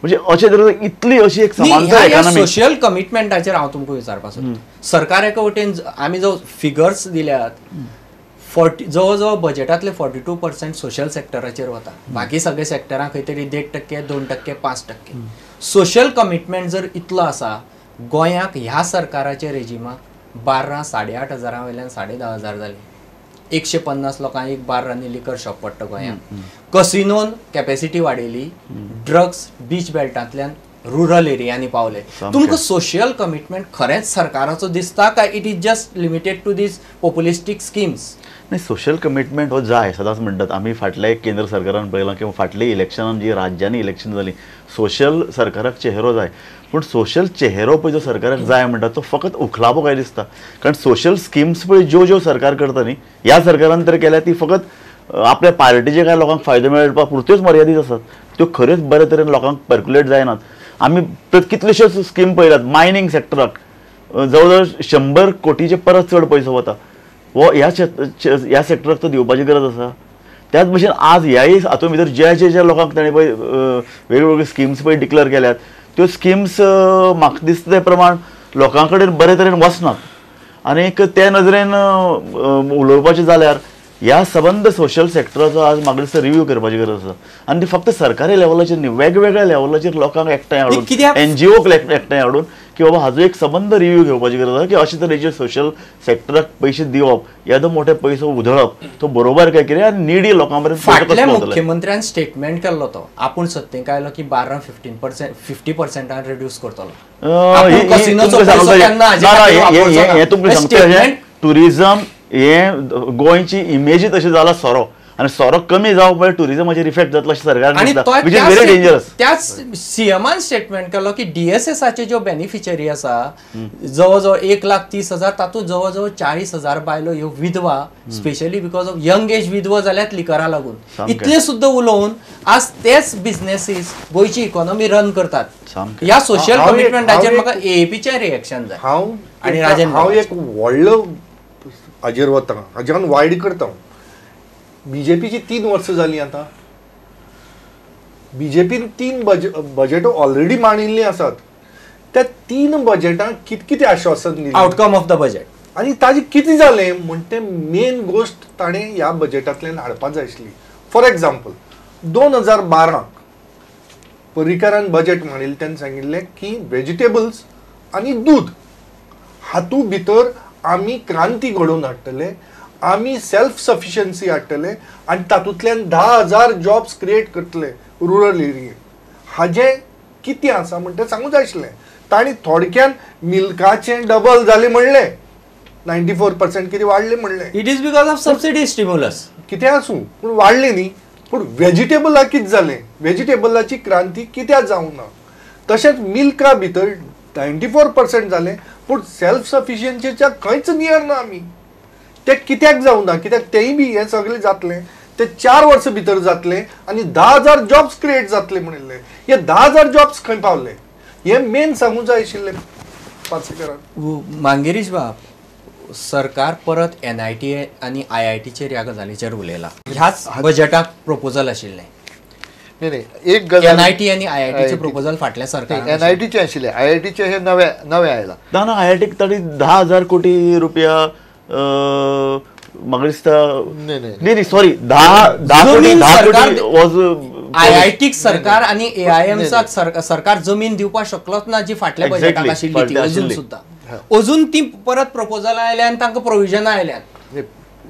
म्हणजे अशे तरेन इतली अशी एक समानता इकॉनॉमी सोशल कमिटमेंटाचेर हांव तुमकां विचारपाक सोदतां. सरकार एका वटेन आमी जो फिगर्स दिल्यात 40 जवळ बजेटांतले 42% सोशल सेक्टराचेर वता. बाकी सगळे सेक्टरां खंय तरी 1.5%, 2%, 5%. सोशल कमिटमेंट जर इतलो आसा गोंयाक ह्या सरकाराच्या रेजिमाक बार्रां 8,500 वयल्यान 10,500 जाली. 150 लोकांक एक बार आनी लिकर शॉप पडटा गोंयांत. कसिनोन कॅपॅसिटी वाडयली. ड्रग्स बीच बेल्टांतल्यान रुरल एरियांनी पावले. तुमकां सोशल कमिटमेंट खरेंच सरकाराचो दिसता काय it is just limited to these populistic schemes? नाही, सोशल कमिटमेंट हो जाय सदांच म्हणटात आमी. फाटल्या केंद्र सरकारान पळयलां किंवा फाटल्या इलेक्शनान जी राज्यांनी इलेक्शन जाली सोशल सरकाराक चेहरो जाय. पूण सोशल चेहरो पळय जो सरकाराक जाय म्हणटा तो फकत उखलावो काय दिसता. कारण सोशल स्किम्स पळय ज्यो सरकार करता न्ही ह्या सरकारान तर केल्या ती फकत आपल्या पार्टीचे कांय लोकांक फायदो मेळपा पुरत्योच मर्यादीत आसात. त्यो खरेंच बरे तरेन लोकांक पर्क्युलेट जायनात. आमी कितल्योश्योच स्कीम पळयल्यात. मायनींग सेक्टराक जवळ 100 कोटीचे परत चड पयसो वता. वो ह्या सेक्टराक तो दिवपाची गरज आसा. त्याच भशेन आज ह्याय हातूंत भितर ज्या लोकांक ताणें पळय वेगवेगळ्यो स्किम्स पळय डिक्लेअर केल्यात त्यो स्किम्स म्हाका दिसता ते प्रमाण लोकां कडेन बरे तरेन वचनात. आनीक ते नजरेन उलोवपाचें जाल्यार ह्या सबंद सोशल सेक्टराचो आज म्हाका दिसता रिव्यू करपाची गरज आसा. आनी ती फक्त सरकारी लेवलाचेर न्ही वेगवेगळ्या लेवलाचेर लोकांक एकठांय हाडून NGOक एकठांय हाडून की बाबा हाजो एक सबंद रिव्यू घेवपाची गरज आसा की अशे तरेचे सोशल सेक्टराक पयशे दिवप येदो मोठे पयसो उधळप तो बरोबर काय कितें आनी निडी लोकां पर्यंत फाटल्या मुख्यमंत्र्यान स्टेटमेंट केल्लो तो आपूण सत्तेक आयलो की 50% रिड्यूस करतलो. हे तुमकां सांगता टुरिझम हे गोंयची इमेजी तशी जाला सोरो आनी सोरो कमी जावप म्हणजे टुरिझमाचेर इफेक्ट जातलो अशें सरकारान दिसता विच इज व्हेरी डेंजरस. त्याच सीएमान स्टेटमेंट केलो की DSSचे ज्यो बेनिफिशरी आसा जवळ 1,30,000 तातूंत जवळ 40,000 बायलो ह्यो विधवा specially because of young age विधवा जाल्यात लिकरा लागून. इतले सुद्दां उलोवन आज तेच बिझनेसीस गोंयची इकॉनॉमी रन करतात. ह्या सोशल कमिटमेंटाचेर म्हाका AAPचें रिएक्शन जाय. आनी हांव एक व्हडलो हाजेर वता हाज्यान वायड करता. बीजेपीची 3 वर्सां जालीं आतां. बीजेपीन 3 बजेट ऑलरेडी मांडिल्लीं आसात. त्या 3 बजेटांक कितें आश्वासन दिलें आउटकम ऑफ द बजेट आनी ताजें कितें जालें म्हणटा मेन गोश्ट ताणें ह्या बजेटांतल्यान हाडपाक जाय आशिल्ली. फॉर एग्जाम्पल 2012 पर्रीकारान बजेट मांडिल्लें तेन्ना सांगिल्लें की व्हेजिटेबल्स आनी दूद हातूंत भितर आमी क्रांती घडोवन हाडटले. आमी सेल्फ सफिशियन्सी हाडटले आनी तातूंतल्यान 10,000 जॉब्स क्रिएट करतले रुरल एरियेक. हाजें कितें आसा म्हणटा तें सांगूंक जाय आशिल्लें. तांणी थोडक्यान मिल्काचें डबल जालें म्हणलें 94% कितें वाडलें म्हणलें. It is because of subsidy stimulus कितें आसूं पूण वाडलें न्ही. पूण व्हेजिटेबलाक कितें जालें व्हेजिटेबलाची क्रांती कित्याक जावंक ना. तशेंच मिल्का भितर 94% जालें पूण सेल्फ सफिशियन्सीच्या खंयच नियर ना आमी. ते कित्याक जावं ना कित्याक तेंय बी हें सगळें जातलें ते 4 वर्सां भितर जातलें आनी 10,000 जॉब्स क्रिएट जातले म्हणिल्ले. हे 10,000 जॉब्स खंय पावले हे मेन सांगूंक जाय आशिल्लें पार्सेकारान. मांगेरीश बाब सरकार परत NIT आनी IITचेर ह्या गजालीचेर उलयला. ह्याच बजेटाक प्रपोजल आशिल्लें. नाही एक गजाल NIT आनी IITचे प्रपोजल फाटल्या सरकारान NITचे आशिल्ले IITचे हे नवे आयला. ना IITक ताणी 10,000 कोटी रुपया म्हाका दिसता न्ही सॉरी 10 कोटी IITक सरकार आनी AIMसाक सरकार जमीन दिवपाक शकलोच ना जी फाटल्या बजेटाक आशिल्ली ती अजून सुद्दां. अजून ती परत प्रपोजल आयल्यान तांकां प्रोविजन आयल्यान.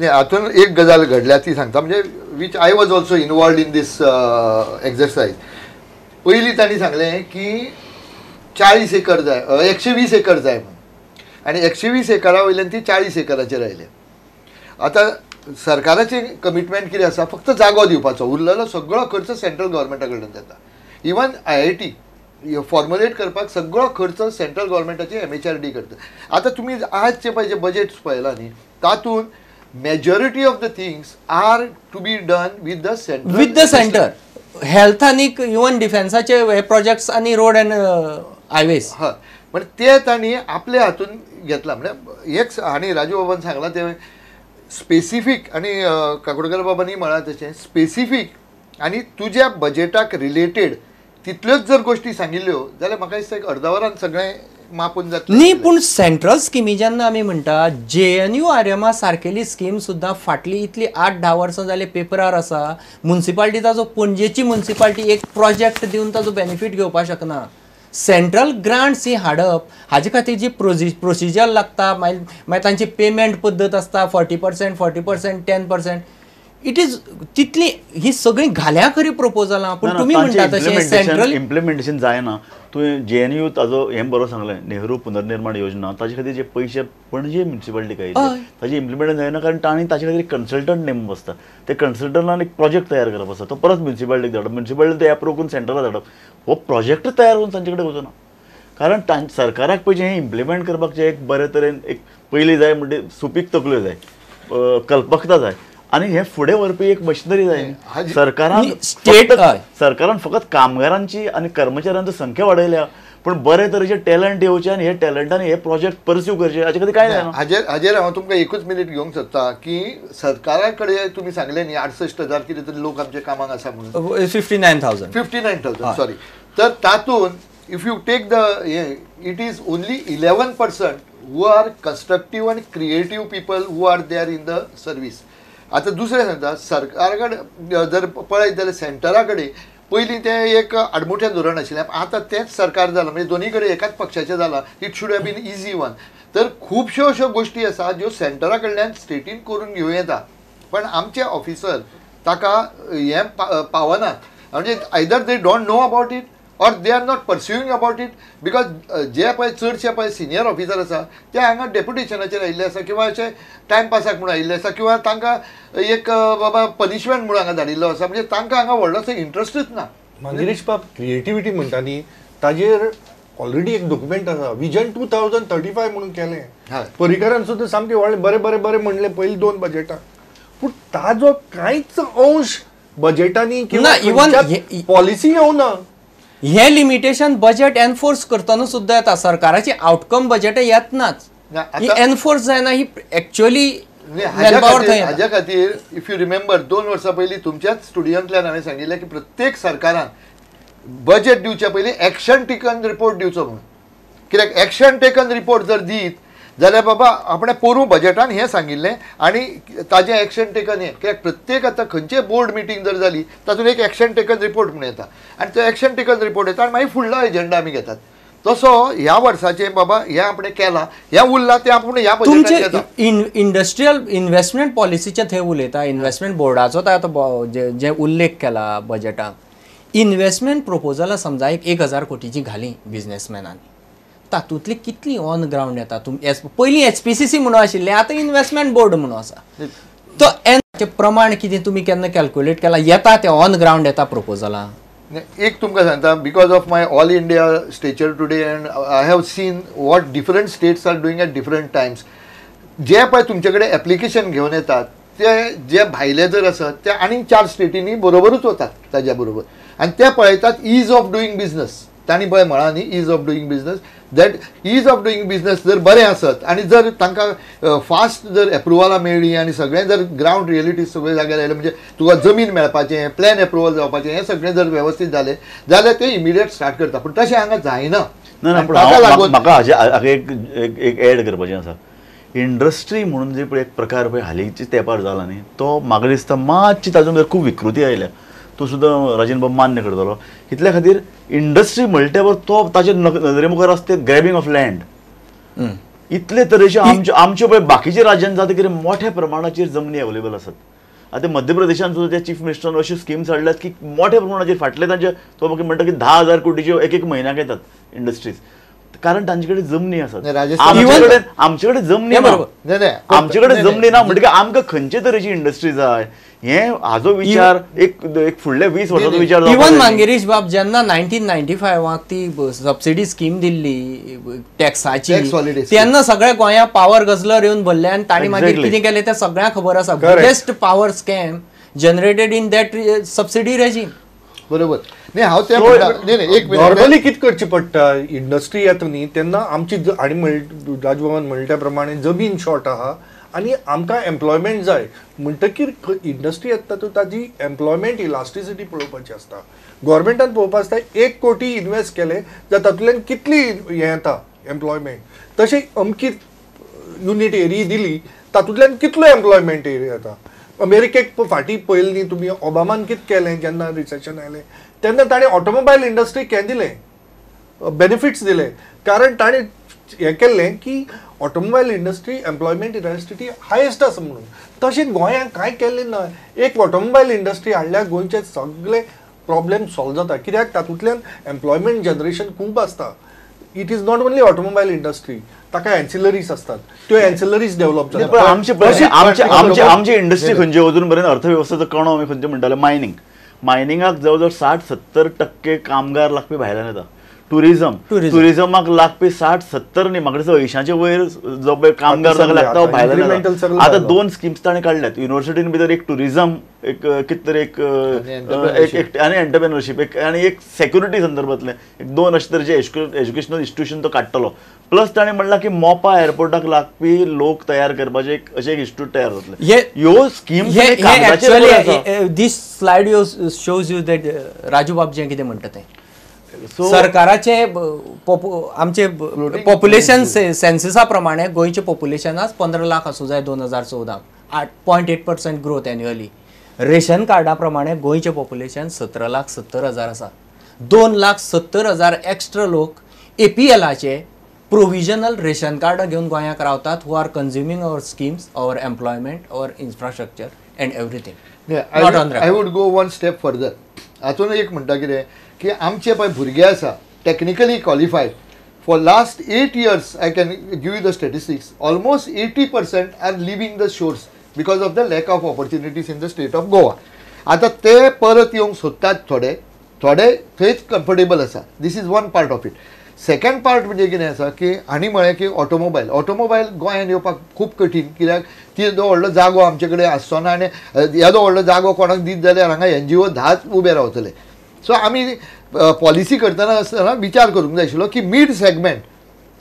हातून एक गजाल घडल्या ती सांगता म्हणजे which I was also involved in this exercise. पयलीं तांणी सांगलें की 40 एकर जाय 120 एकर जाय म्हणून आनी 120 एकरा वयल्यान ती 40 एकराचेर आयले. आतां सरकाराचें कमिटमेंट कितें आसा फक्त जागो दिवपाचो उरलेलो सगळो खर्च सेंट्रल गव्हर्मेंटा कडल्यान जाता. इवन IIT फॉर्मुलेट करपाक सगळो खर्च सेंट्रल गव्हर्मेंटाची MHRD करता. आतां तुमी आजचे पळय बजेट पळयला न्ही तातूंत majority of the things are to be done with the centre. Health आनी इवन डिफेन्साचे हे प्रोजेक्ट्स आनी रोड एंड हायवेज हय म्हणजे ते तांणी आपल्या हातून घेतला. म्हणजे एक आनी राजू बाबान सांगलां ते स्पेसिफीक आनी काकोडकर बाबांनी म्हळां तशें स्पेसिफीक आनी तुज्या बजेटाक रिलेटेड तितल्योच जर गोष्टी सांगिल्ल्यो जाल्यार म्हाका दिसता एक अर्द वरान सगळें मापून जातलें. न्ही पूण सेंट्रल स्किमी जेन्ना आमी म्हणटा JNU RMA सारकेली स्कीम सुद्दां फाटली इतली 8-10 वर्सां जाली पेपरार आसा. म्युन्सिपाल्टी ताजो पणजेची म्युन्सिपाल्टी एक प्रोजेक्ट दिवन ताजो बेनिफीट घेवपाक शकना. सेंट्रल ग्रांट्स ही हाडप हाजे खातीर जी प्रोसिजर लागता मागीर तांची पेमेंट पद्दत आसता 40%, 40%, 10%. इट इज तितली ही सगळी घाल्या खरी प्रपोजलां पूण तुमी म्हणटा तशें सेंट्रल इम्प्लिमेंटेशन जायना. तुवें JNU ताजो हें बरोबर सांगलें नेहरू पुनर्निर्माण योजना ताजे खातीर जे पयशे पणजे म्युन्सिपाल्टी काय ताजे इम्प्लिमेंट जायना कारण तांणी ताजे खातीर कन्सल्टंट नेमप आसता. ते कन्सल्टंटान एक प्रोजेक्ट तयार करप आसता तो परत म्युन्सिपाल्टीक धाडप म्युन्सिपाल्टी ते एप्रूव करून सेंटराक धाडप. हो प्रोजेक्ट तयार करून तांचे कडेन वचना कारण सरकाराक पयलीं हें इम्प्लिमेंट करपाक एक बरे तरेन एक पयलीं जाय म्हणजे सुपीक तकल्यो जाय कल्पकता जाय आणि हे फुडें व्हरपी एक मशिनरी जाय. सरकारान फकत कामगारांची आणि कर्मचाऱ्यांची संख्या वाडयल्या पण बरे तरेचे टॅलंट येवचे आणि हे टॅलंटांनी हे प्रोजेक्ट परस्यू करचे हाचे खातीर काय जायना. हाजेर हांव तुमकां एकूच मिनीट घेवंक सोदता की सरकारा कडेन तुमी सांगले न्ही 68,000 कितें तरी लोक आमचे कामाक आसा म्हणून 59,000 सॉरी. तर तातूंत if you take the it is only 11% who are constructive आनी creative people who are there in the service. आतां दुसरें सांगता सरकारा कडेन जर पळयत जाल्यार सेंटरा कडेन पयलीं तें एक आडमुठें धोरण आशिल्लें आतां तेंच सरकार जालां म्हणजे दोनी कडेन एकाच पक्षाचें जालां. It should have been easy one. तर खुबश्यो अश्यो गोश्टी आसा ज्यो सेंटरा कडल्यान स्टेटीन करून घेवं येता पण आमचे ऑफिसर ताका हें पावनात म्हणजे either they don't know about it or they are not pursuing about it because जे पळय चडशे पळय सिनियर ऑफिसर आसा ते हांगा डेप्युटेशनाचेर आयिल्ले आसा किंवा अशे टायमपासाक म्हणून आयिल्ले आसा किंवा तांकां एक बाबा पनिशमेंट म्हणून हांगा धाडिल्लो आसा म्हणजे तांकां हांगा व्हडलोसो इंट्रस्टूच ना. गिरीश बाब क्रिएटिविटी म्हणटा न्ही ताजेर ऑलरेडी एक डॉक्युमेंट आसा विजन 2035 म्हणून केलें. पर्रीकारान सुद्दां सामकें व्हडलें बरें बरें बरें म्हणलें पयलीं 2 बजेटां पूण ताजो कांयच अंश बजेटांनी किंवा इवन पॉलिसी येवना. हे लिमिटेशन बजेट एनफोर्स करतना सुद्दां येता. सरकाराची आउटकम बजेट येतनाच ही एनफोर्स जायना ही एक्चुअली हाज्या खातीर इफ यू रिमेंबर 2 वर्सां पयलीं तुमच्याच स्टुडियोंतल्यान हांवें सांगिल्लें की प्रत्येक सरकारान बजेट दिवच्या पयलीं एक्शन टेकन रिपोर्ट दिवचो म्हणून. कित्याक एक्शन टेकन रिपोर्ट जर दीत जाल्यार बाबा आपणें पोरूं बजेटान हें सांगिल्लें आनी ताजें एक्शन टेकन हें कित्याक प्रत्येक आतां खंयचेय बोर्ड मिटींग जर जाली तातूंत एक एक्शन टेकन रिपोर्ट म्हणून येता आनी तो एक्शन टेकन रिपोर्ट येता आनी मागीर फुडलो एजेंडा आमी घेतात. तसो ह्या वर्साचें बाबा हें आपणें केलां हें उरलां तें आपूण ह्या बजेटान घेता. इंडस्ट्रियल इन्व्हेस्टमेंट पॉलिसीचे थंय उलयता इन्व्हेस्टमेंट बोर्डाचो जे उल्लेख केला बजेटाक इन्व्हेस्टमेंट प्रपोजलां समजा 1,000 कोटीची घाली बिझनेसमॅनांनी तातूंतली कितली ऑन ग्रावंड येता. पयलीं HPCC म्हणून आशिल्लें आतां इन्व्हेस्टमेंट बोर्ड म्हणून आसा. तो एनचे प्रमाण कितें तुमी केन्ना कॅल्क्युलेट केला येता ते ऑन ग्रावंड येता प्रपोजलां. एक तुमकां सांगता because of my all India stature today and I have seen what different states are doing at different times. जे पळय तुमचे कडेन एप्लिकेशन घेवन येतात ते जे भायले जर आसत ते आनीक 4 स्टेटींनी बरोबरूच वतात ताज्या बरोबर आनी ते पळयतात ईज ऑफ डुईंग बिजनस. तांणी पळय म्हळा न्ही ease of doing business that ease of doing business जर बरें आसत आनी जर तांकां फास्ट जर एप्रुवलां मेळ्ळीं आनी सगळें जर ग्रावंड रियलिटी सगळें जाग्यार आयलें म्हणजे तुका जमीन मेळपाचें प्लॅन एप्रुवल जावपाचें हें सगळें जर वेवस्थीत जालें जाल्यार ते इमिडिएट स्टार्ट करता पूण तशें हांगा जायना. म्हाका हाजे एक एड करपाचें आसा. इंडस्ट्री म्हणून जे पळय एक प्रकार पळय हालींच्या तेंपार जाला न्ही तो म्हाका दिसता मातशी तातूंत भितर खूब विकृती आयल्या. तो सुद्दां राजन बाब मान्य करतलो. इतल्या खातीर इंडस्ट्री म्हणल्या तो ताचे नदरे मुखार आसा ते ग्रॅबिंग ऑफ लँड. इतले तरेचे आमचे पळय बाकीच्या राज्यांत जाता कितें मोठ्या प्रमाणाचेर जमनी अवेलेबल आसात. आतां मध्य प्रदेशांत सुद्दां त्या चीफ मिनिस्टरान अश्यो स्किम्स हाडल्यात की मोठ्या प्रमाणाचेर फाटले तांचे तो म्हाका म्हणटा की 10,000 कोटीच्यो एक म्हयन्याक येतात इंडस्ट्रीज कारण तांचे कडेन जमनी आसात. आमचे कडेन जमनी ना आमचे कडेन जमनी ना म्हणटकीर आमकां खंयचे तरेची इंडस्ट्री जाय हें हाजो विचार एक फुडल्या 20 वर्सांचो विचार. इवन मांगेरीश बाब जेन्ना 1995 ती सबसिडी स्कीम दिल्ली टॅक्साची तेन्ना सगळ्या गोंया पॉवर गजलर येवन भरले आनी तांणी मागीर कितें केलें तें सगळ्यांक खबर आसा. Biggest power scam generated in that subsidy regime. बरोबर न्ही हांव तें एक नॉर्मली कितें करचें पडटा इंडस्ट्री येता न्ही तेन्ना आमची आनी राजभवन म्हणले त्या प्रमाणे जमीन शॉर्ट आहा आनी आमकां एम्प्लॉयमेंट जाय म्हणटकीर इंडस्ट्री येता तातूंत ताजी एम्प्लॉयमेंट इलास्टिसिटी पळोवपाची आसता. गव्हर्मेंटान पळोवपाक आसता 1 कोटी इन्वेस्ट केले जाल्यार तातूंतल्यान कितली हें येता एम्प्लॉयमेंट तशें अमकी युनिट एरिया दिली तातूंतल्यान कितलो एम्प्लॉयमेंट एरिया येता अमेरिकेक फाटीं पळयलें न्ही तुमी ओबामान कितें केलें जेन्ना रिसेशन आयलें तेन्ना ताणें ऑटोमोबायल इंडस्ट्रीक हें दिलें बेनिफिट्स दिले कारण ताणें हें केल्लें की automobile industry employment industry highest आसा म्हणून तशें गोंयांत कांय केल्लें ना एक ऑटोमोबायल इंडस्ट्री हाडल्यार गोंयचे सगळे प्रॉब्लेम सॉल्व जाता कित्याक तातूंतल्यान एम्प्लॉयमेंट जनरेशन खूब आसता it is not only automobile industry ताका एन्सिलरीज असतात त्यो एन्सिलरीज डेव्हलप पण आमची इंडस्ट्री खंयची अजून पर्यंत अर्थवेवस्थेचो कणो आमी खंयचे म्हणटाले मायनिंगाक जवळ 60-70% कामगार लागपी भायल्यान येता टुरिझमाक लागपी 60-70 न्ही म्हाका दिसता 80च्या वयर जो पळय कामगार जाका लागता भायल्यान येता आतां 2 स्किम्स ताणें काडल्यात युनिव्हर्सिटीन भितर एक टुरिझम एक कितें तरी एक आनी एंटरप्रेन्युरशीप एक आनी एक सेक्युरिटी संदर्भांतले एक 2 अशे तरेचे एज्युकेशनल इन्स्टिट्यूशन तो काडटलो प्लस ताणें म्हणलां की मोपा एअरपोर्टाक लागपी लोक तयार करपाचे अशें एक इन्स्टिट्यूट तयार जातले ह्यो schemes these slides shows you that Raju बाबजें कितें म्हणटा तें सरकाराचे आमचे पॉप्युलेशन सेन्ससा प्रमाणे गोंयचे पॉप्युलेशन आज 15 लाख आसूं जाय 2014 8.8% ग्रोथ एन्युअली रेशन कार्डा प्रमाणे गोंयचे पॉप्युलेशन 17,70,000 आसा 2,70,000 एक्स्ट्रा लोक APLाचे प्रोविजनल रेशन कार्ड घेवन गोंयाक रावतात who are consuming our schemes our employment our infrastructure and everything I would go one step further हातून एक म्हणटा कितें की आमचे पळय भुरगे आसा technically qualified for last 8 years I can give you the statistics almost 80% are leaving the shores because of the lack of opportunities in the state of Goa आतां ते परत येवंक सोदतात थोडे थंयच कम्फर्टेबल आसा this is one part of it second part म्हणजे कितें आसा की आनी म्हळें की ऑटोमोबायल गोंयांत येवपाक खूब कठीण कित्याक तिजो व्हडलो जागो आमचे कडेन आसचो ना आनी येदो व्हडलो जागो कोणाक दीत जाल्यार हांगा NGO 10 उबे रावतले सो आमी पॉलिसी करतना आसतना विचार करूंक जाय आशिल्लो की मिड सेगमेंट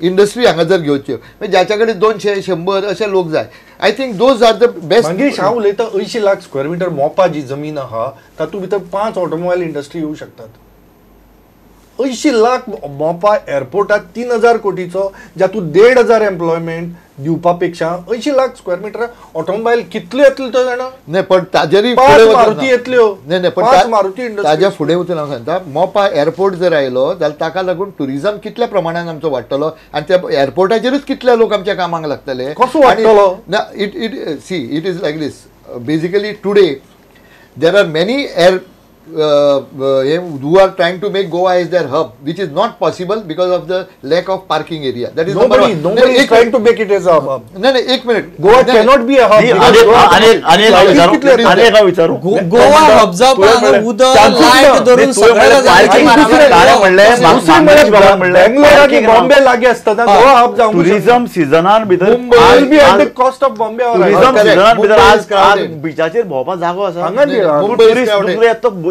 इंडस्ट्री हांगा जर घेवच्यो ज्याच्या कडेन 200-100 अशे लोक जाय I think those are the best Mangesh हांव उलयता 80 लाख स्क्वेअर मिटर मोपा जी जमीन आहा तातूंत भितर 5 ऑटोमोबायल इंडस्ट्री येवं शकतात 80 लाख मोपा एअरपोर्टात 3,000 कोटीचो जातूंत 1,500 एम्प्लॉयमेंट दिवपा पेक्षा 80 लाख स्क्वेअर मिटर ऑटोमोबायल कितल्यो येतल्यो तो जाणा नाही पण ताजेरी मारुती येतल्यो नाही पण मारुती ताज्या फुडें वचून हांव सांगता मोपा एअरपोर्ट जर आयलो जाल्यार ताका लागून टुरिझम कितल्या प्रमाणान आमचो वाडटलो आनी त्या एअरपोर्टाचेरूच कितले लोक आमच्या कामाक लागतले कसो वाडटलो ना it is like this basically today there are many air who are trying to make Goa as their hub, which is not possible because of the lack of parking area. That is nobody is trying to make it as a hub. No, एक minute. Goa cannot be a hub. Goa hub जावपाक उदक light धरून सगळ्या बेंगलोर आनी बॉम्बे लागीं आसता Goa hub जावंक tourism सिजनान भितर will be at the cost of Bombay. Tourism सिजनान भितर आज बिचाचेर भोंवपाक जागो आसा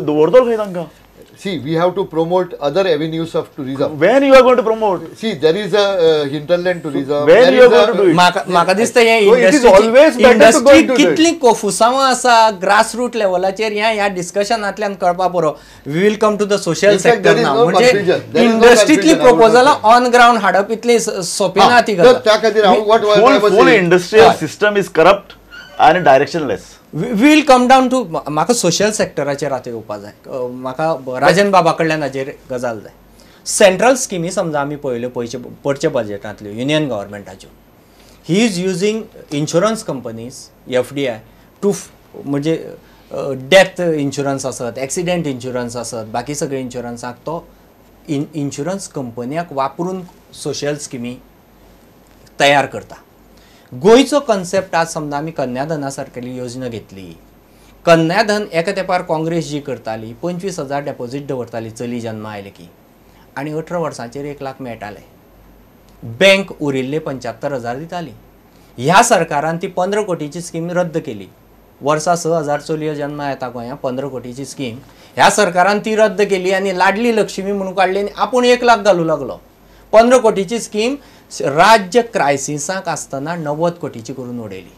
दवरतलो खंय तांकां See, we have to promote other avenues of tourism. When you are going to promote? See, there is a hinterland tourism. When you are going to do it? म्हाका दिसता हे इंडस्ट्री कितली कोफुसांव आसा ग्रास रूट लेवलाचेर ह्या डिस्कशनांतल्यान कळपा पुरो we will come to the social sector नाव म्हणजे इंडस्ट्रीतली प्रपोजलां ऑन ग्राउंड हाडप इतली सोपी ना ती त्या खातीर full industrial system is corrupt आनी directionless will come down to म्हाका सोशल सेक्टराचेर आतां येवपा जाय म्हाका राजन बाबा कडल्यान हाजेर गजाल जाय सेंट्रल स्किमी समजा आमी पळयल्यो पयचे बजेटांतल्यो युनियन गव्हर्मेंटाच्यो he is using insurance companies FDI to म्हणजे डेथ इन्शुरन्स आसत एक्सिडेंट इन्शुरन्स आसत बाकी सगळे इन्शुरन्साक तो इन्शुरन्स कंपन्याक वापरून सोशल स्किमी तयार करता गोंयचो कन्सेप्ट आज समजा आमी कन्याधना सारकेली योजना घेतली कन्याधन एका तेंपार काँग्रेस जी करताली 25,000 डेपॉझीट दवरताली चली जन्म आयले की आनी 18 वर्सांचेर 1 लाख मेळटाले बँक उरिल्ले 75,000 दिताली ह्या सरकारान ती 15 कोटीची स्कीम रद्द केली वर्सा 6,000 चलयो जन्म येता गोंयांत 15 कोटीची स्कीम ह्या सरकारान ती रद्द केली आनी लाडली लक्ष्मी म्हणून काडली आनी आपूण 1 लाख घालूं लागलो 15 कोटीची स्कीम राज्य क्रायसिसाक आसतना 90 कोटीची करून उडयली